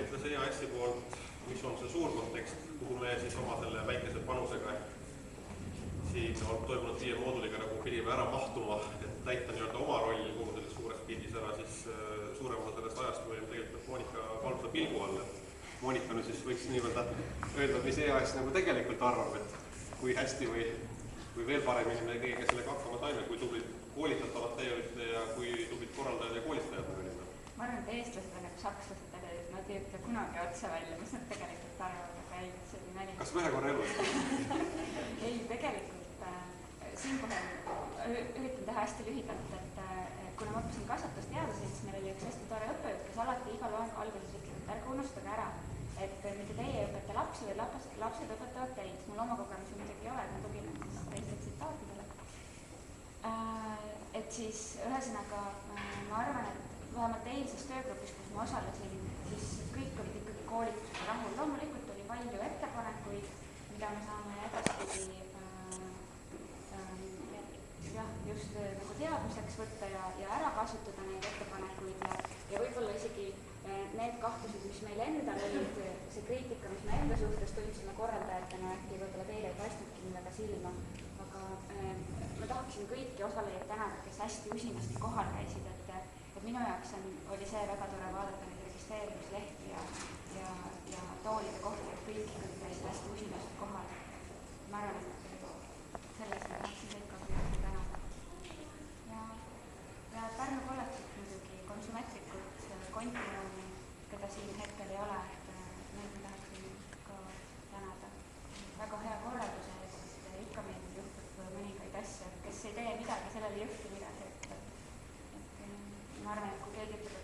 ütles EAS-i poolt, mis on see suur kontekst, kuhu me siis oma selle väikese panusega siin on toimunud 5 mooduliga nagu pidime ära mahtuma, et täita nii-öelda oma rolli kogu selles suures pildis ära, siis suurem osa sellest ajast me olime tegelikult Monika Kalmsa pilgu all. Monika nüüd siis võiks nii-öelda öelda, mis EAS nagu tegelikult arvab, et kui hästi või veel paremini me kõigega sellega hakkama saime, kui tublid koolitatavad teie olite ja kui tublid korraldajad ja koolitajad me olime. Ma arvan, et eestlased on nagu sakslased, et nad ei ütle kunagi otse välja, mis nad tegelikult arvavad, aga ei, see oli nali. Kas ühe korra elus? Ei, tegelikult siinkohal üritan teha hästi lühidalt, et kuna ma õppisin kasvatusteadusi, siis meil oli üks hästi tore õppejõud, kes alati igal alguses ütleb, et ärge unustage ära, et mitte teie ei õpeta lapsi, vaid lapsed õpetavad teid. Mul oma kogemusi muidugi ei ole, et ma tuginen siis teiste tsitaatidele. Et siis ühesõnaga ma arvan, et vähemalt eilses töögrupis, kus ma osalesin, siis kõik olid ikkagi koolitusega rahul. Loomulikult oli palju ettepanekuid, mida me saame edaspidi just nagu teadmiseks võtta ja ära kasutada neid ettepanekuid ja võib-olla isegi need kahtlused, mis meil endal olid, see kriitika, mis me enda suhtes tundsime korraldajatena, äkki võib-olla teile ei paistnudki millega silma, aga ma tahaksin kõiki osalejaid tänada, kes hästi usinasti kohal käisid, et minu jaoks oli see väga tore vaadata neid registreerimislehti ja toolide kohta, et kõik ikkagi käisid hästi usinasti kohal. Ma arvan, et sellest ma tahaksin kõik ka tänada. Ja Pärnu kolledžit muidugi, konsumetrikut, kontinuumi, keda siin hetkel ei ole, et neid ma tahaksin ka tänada. Väga hea korralduse eest, sest ikka meil juhtub mõningaid asju, kes ei tee midagi, sellele ei juhtu midagi. Et ma arvan, et kui keegi ütleb,